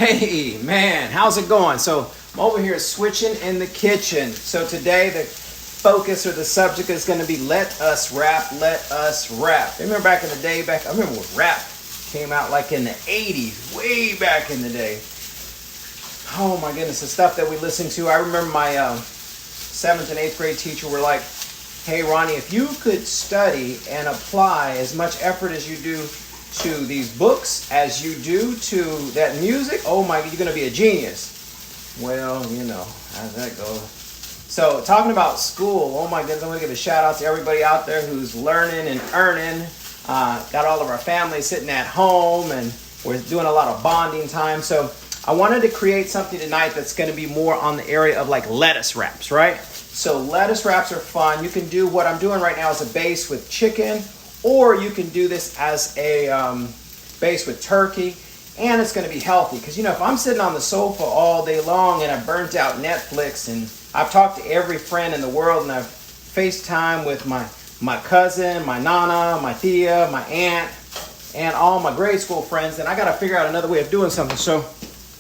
Hey man, how's it going? So I'm over here switching in the kitchen. So today the focus or the subject is going to be let us rap, let us rap. Remember back in the day, I remember when rap came out like in the 80s, way back in the day. Oh my goodness, the stuff that we listened to. I remember my 7th and 8th grade teacher were like, hey Ronnie, if you could study and apply as much effort as you do to these books as you do to that music, oh my, you're going to be a genius. Well, you know, how's that go? So talking about school, oh my goodness, I want to give a shout out to everybody out there who's learning and earning. Got all of our families sitting at home and we're doing a lot of bonding time. So I wanted to create something tonight that's going to be more on the area of like lettuce wraps, right? So lettuce wraps are fun. You can do what I'm doing right now as a base with chicken, or you can do this as a base with turkey, and it's going to be healthy. Because, you know, if I'm sitting on the sofa all day long and I've burnt out Netflix and I've talked to every friend in the world and I've FaceTime with my cousin, my nana, my tia, my aunt, and all my grade school friends, then I got to figure out another way of doing something. So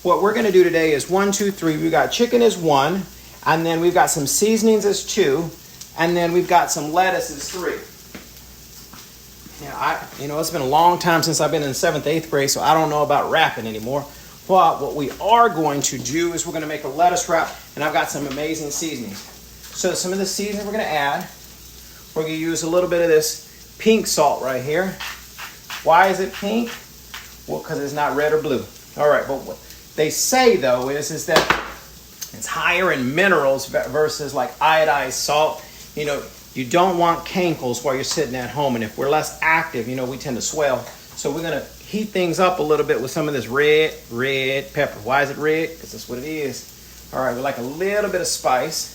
what we're going to do today is 1, 2, 3. We've got chicken as 1, and then we've got some seasonings as 2, and then we've got some lettuce as 3. Yeah, it's been a long time since I've been in 7th, 8th grade, so I don't know about wrapping anymore. But what we are going to do is we're going to make a lettuce wrap, and I've got some amazing seasonings. So some of the seasoning we're going to add, we're going to use a little bit of this pink salt right here. Why is it pink? Well, because it's not red or blue. All right, but what they say, though, is that it's higher in minerals versus like iodized salt. You know, you don't want cankles while you're sitting at home. And if we're less active, you know, we tend to swell. So we're going to heat things up a little bit with some of this red pepper. Why is it red? Because that's what it is. All right, we like a little bit of spice.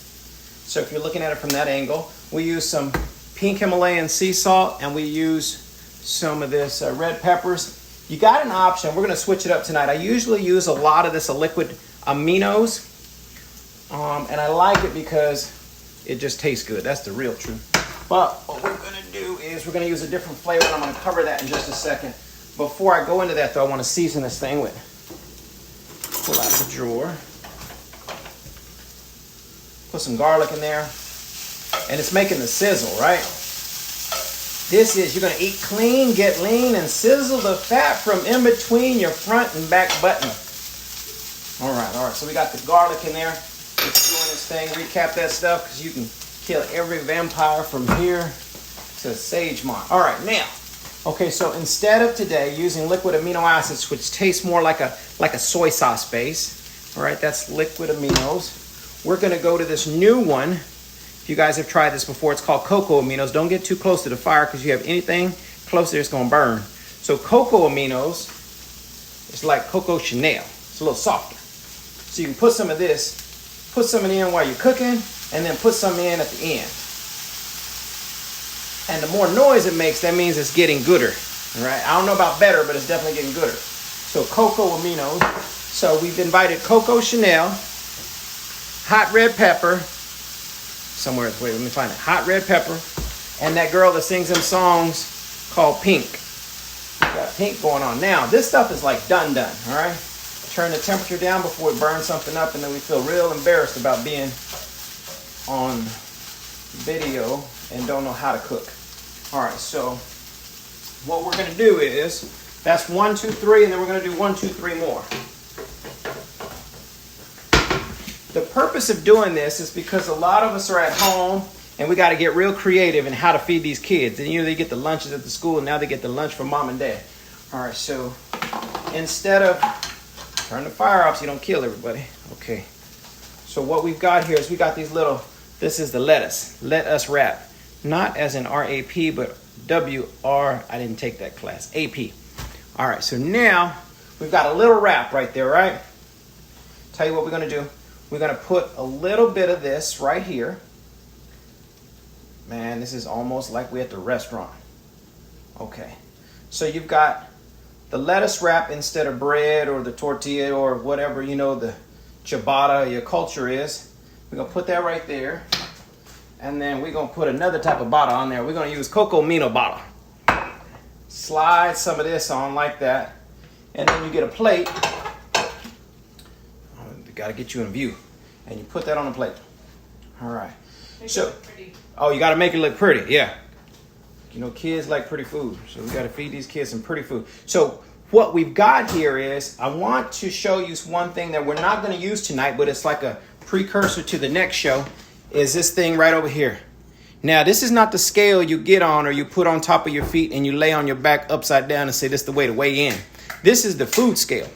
So if you're looking at it from that angle, we use some pink Himalayan sea salt and we use some of this red peppers. You got an option. We're going to switch it up tonight. I usually use a lot of this liquid aminos. And I like it because it just tastes good. That's the real truth. But what we're going to do is we're going to use a different flavor, and I'm going to cover that in just a second. Before I go into that, though, I want to season this thing with. Pull out the drawer. Put some garlic in there. And it's making the sizzle, right? This is, you're going to eat clean, get lean, and sizzle the fat from in between your front and back button. All right. So we got the garlic in there. Let's doing this thing, recap that stuff, because you can kill every vampire from here to Sagemont. All right, now, okay, so instead of today using liquid amino acids, which tastes more like a soy sauce base, all right, that's liquid aminos. We're going to go to this new one. If you guys have tried this before, it's called cocoa aminos. Don't get too close to the fire, because you have anything close there, it's going to burn. So cocoa aminos, it's like Coco Chanel. It's a little softer. So you can put some of this. Put some in while you're cooking, and then put some in at the end. And the more noise it makes, that means it's getting gooder. All right? I don't know about better, but it's definitely getting gooder. So cocoa aminos. So we've invited Coco Chanel, hot red pepper. Somewhere, wait, let me find it. Hot red pepper, and that girl that sings them songs called Pink. We got Pink going on. Now, this stuff is like done, all right? Turn the temperature down before we burn something up, and then we feel real embarrassed about being on video and don't know how to cook. All right, so what we're going to do is, that's 1, 2, 3, and then we're going to do 1, 2, 3 more. The purpose of doing this is because a lot of us are at home, and we got to get real creative in how to feed these kids. And you know, they get the lunches at the school, and now they get the lunch from mom and dad. All right, so instead of turn the fire off so you don't kill everybody. Okay. So what we've got here is we got these little, this is the lettuce. Let us wrap. Not as in R-A-P, but W-R, I didn't take that class. A-P. All right, so now we've got a little wrap right there, right? Tell you what we're going to do. We're going to put a little bit of this right here. Man, this is almost like we're at the restaurant. Okay. So you've got the lettuce wrap instead of bread or the tortilla or whatever, you know, the ciabatta your culture is. We're going to put that right there. And then we're going to put another type of bottle on there. We're going to use cocoa amino bottle. Slide some of this on like that. And then you get a plate Got to get you in view. And you put that on the plate. All right. Make So, it look pretty. oh, you got to make it look pretty. Yeah. You know, kids like pretty food. So we got to feed these kids some pretty food. So what we've got here is, I want to show you one thing that we're not going to use tonight, but it's like a precursor to the next show, is this thing right over here. Now, this is not the scale you get on or you put on top of your feet and you lay on your back upside down and say this is the way to weigh in. This is the food scale.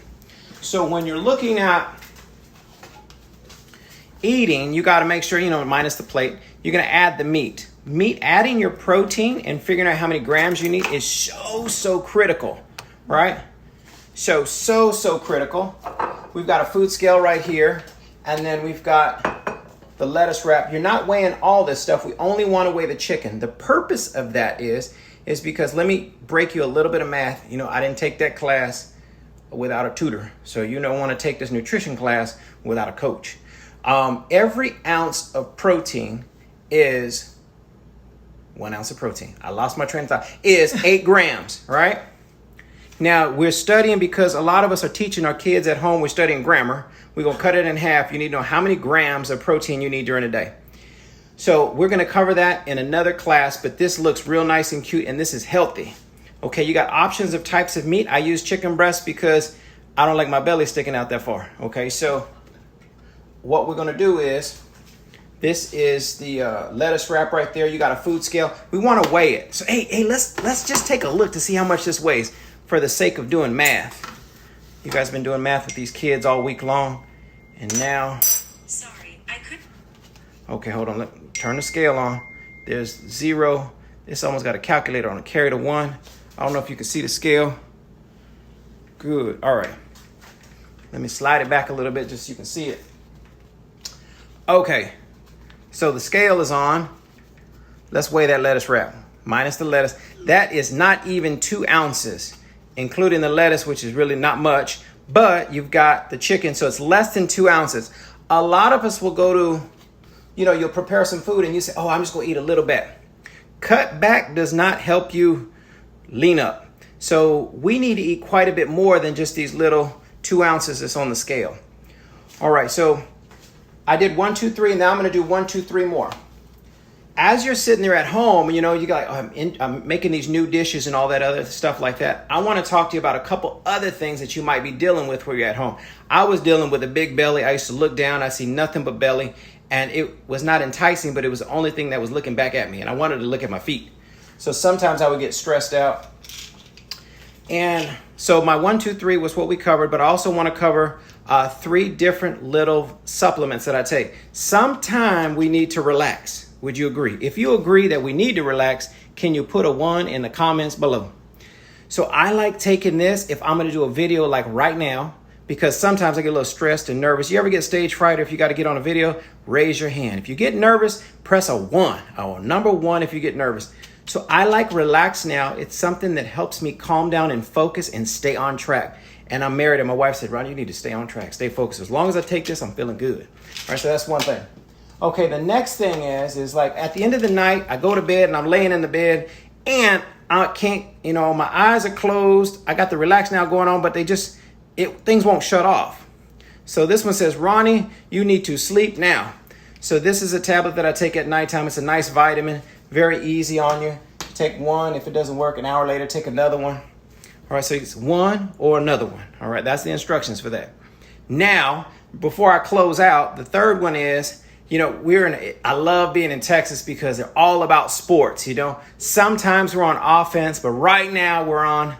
So when you're looking at eating, you got to make sure, minus the plate, you're going to add the meat. Adding your protein and figuring out how many grams you need is so critical, right? So critical. We've got a food scale right here, and then we've got the lettuce wrap. You're not weighing all this stuff. We only want to weigh the chicken. The purpose of that is because, let me break you a little bit of math. I didn't take that class without a tutor. So you don't want to take this nutrition class without a coach. Every ounce of protein is 1 ounce of protein. I lost my train of thought. Is 8 grams, right? Now, we're studying because a lot of us are teaching our kids at home. We're studying grammar. We're going to cut it in half. You need to know how many grams of protein you need during the day. So we're going to cover that in another class, but this looks real nice and cute, and this is healthy. Okay, you got options of types of meat. I use chicken breast because I don't like my belly sticking out that far. Okay, so what we're going to do is, this is the lettuce wrap right there. You got a food scale. We want to weigh it. So, hey, let's just take a look to see how much this weighs for the sake of doing math. You guys been doing math with these kids all week long. And now... Sorry, I couldn't. Okay, hold on. Let me turn the scale on. There's 0. This almost got a calculator on it. Carry the 1. I don't know if you can see the scale. Good. All right. Let me slide it back a little bit just so you can see it. Okay. So the scale is on. Let's weigh that lettuce wrap. Minus the lettuce. That is not even 2 ounces, including the lettuce, which is really not much. But you've got the chicken, so it's less than 2 ounces. A lot of us will go to, you'll prepare some food and you say, oh, I'm just going to eat a little bit. Cut back does not help you lean up. So we need to eat quite a bit more than just these little 2 ounces that's on the scale. All right, so I did 1, 2, 3, and now I'm going to do 1, 2, 3 more. As you're sitting there at home, you got, I'm making these new dishes and all that other stuff like that. I want to talk to you about a couple other things that you might be dealing with where you're at home. I was dealing with a big belly. I used to look down. I see nothing but belly, and it was not enticing, but it was the only thing that was looking back at me, and I wanted to look at my feet. So sometimes I would get stressed out. And so my 1, 2, 3 was what we covered, but I also want to cover 3 different little supplements that I take. Sometime we need to relax. Would you agree? If you agree that we need to relax, can you put a 1 in the comments below? So I like taking this if I'm going to do a video like right now, because sometimes I get a little stressed and nervous. You ever get stage fright or if you got to get on a video? Raise your hand. If you get nervous, press a 1. Oh, number 1 if you get nervous. So I like Relax Now. It's something that helps me calm down and focus and stay on track. And I'm married and my wife said, Ronnie, you need to stay on track, stay focused. As long as I take this, I'm feeling good. All right, so that's one thing. Okay, the next thing is like at the end of the night, I go to bed and I'm laying in the bed and I can't, my eyes are closed. I got the Relax Now going on, but things won't shut off. So this one says, Ronnie, you need to sleep now. So this is a tablet that I take at nighttime. It's a nice vitamin, very easy on you. Take one. If it doesn't work, an hour later, take another one. All right, so it's one or another one. All right, that's the instructions for that. Now, before I close out, the third one is, I love being in Texas because they're all about sports, Sometimes we're on offense, but right now we're on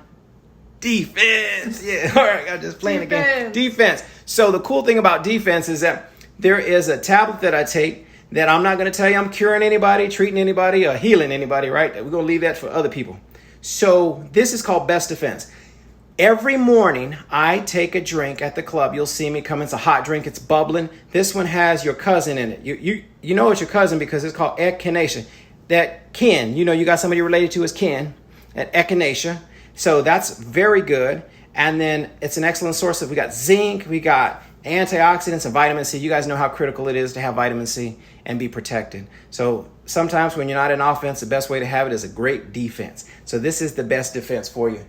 defense. Yeah, all right, I'm just playing again. Defense. So the cool thing about defense is that there is a tablet that I take that I'm not going to tell you I'm curing anybody, treating anybody, or healing anybody, right? We're going to leave that for other people. So this is called Best Defense. Every morning, I take a drink at the club. You'll see me come. It's a hot drink. It's bubbling. This one has your cousin in it. You know it's your cousin because it's called echinacea. That kin, you got somebody related to as kin, at echinacea. So that's very good. And then it's an excellent source we got zinc, we got antioxidants and vitamin C. You guys know how critical it is to have vitamin C and be protected. So sometimes when you're not in offense, the best way to have it is a great defense. So this is the best defense for you.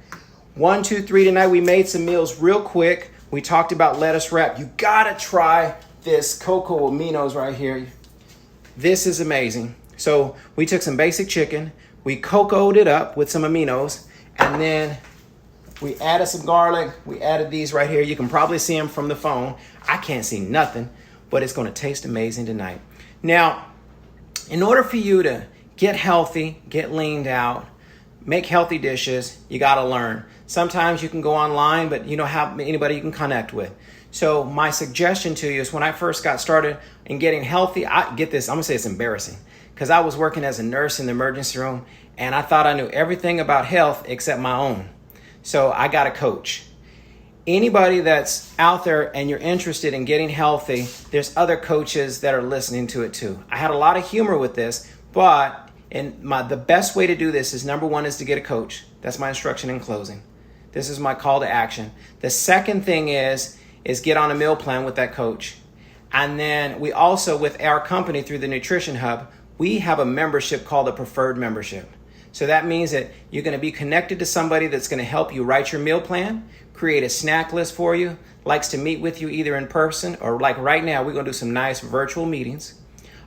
1, 2, 3 tonight. We made some meals real quick. We talked about lettuce wrap. You gotta try this cocoa aminos right here. This is amazing. So we took some basic chicken, we cocoaed it up with some aminos, and then we added some garlic. We added these right here. You can probably see them from the phone. I can't see nothing, but it's gonna taste amazing tonight. Now, in order for you to get healthy, get leaned out, make healthy dishes, you gotta learn. Sometimes you can go online, but you don't have anybody you can connect with. So my suggestion to you is when I first got started in getting healthy, I'm gonna say it's embarrassing, because I was working as a nurse in the emergency room and I thought I knew everything about health except my own. So I got a coach. Anybody that's out there and you're interested in getting healthy, there's other coaches that are listening to it too. I had a lot of humor with this, but the best way to do this is, number one, is to get a coach. That's my instruction in closing. This is my call to action. The second thing is get on a meal plan with that coach. And then we also, with our company through the Nutrition Hub, we have a membership called a preferred membership. So that means that you're going to be connected to somebody that's going to help you write your meal plan, create a snack list for you, likes to meet with you either in person or, like right now, we're going to do some nice virtual meetings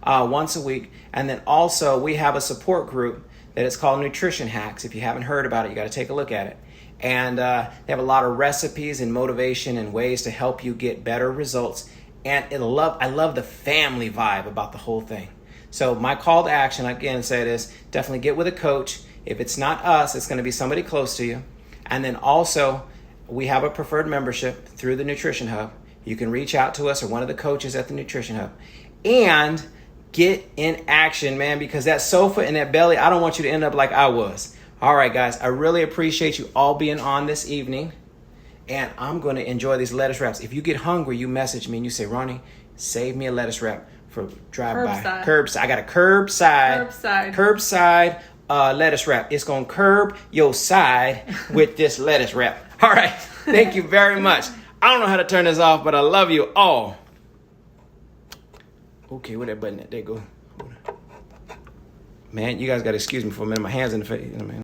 once a week. And then also we have a support group that is called Nutrition Hacks. If you haven't heard about it, you got to take a look at it. And they have a lot of recipes and motivation and ways to help you get better results. And I love the family vibe about the whole thing. So my call to action, again, said is definitely get with a coach. If it's not us, it's going to be somebody close to you. And then also, we have a preferred membership through the Nutrition Hub. You can reach out to us or one of the coaches at the Nutrition Hub. And get in action, man, because that sofa and that belly, I don't want you to end up like I was. All right, guys, I really appreciate you all being on this evening. And I'm going to enjoy these lettuce wraps. If you get hungry, you message me and you say, Ronnie, save me a lettuce wrap for drive-by. Curbside. I got a curbside lettuce wrap. It's going to curb your side with this lettuce wrap. All right. Thank you very much. I don't know how to turn this off, but I love you all. Okay, where that button at? There you go. Man, you guys got to excuse me for a minute. My hand's in the face. Man.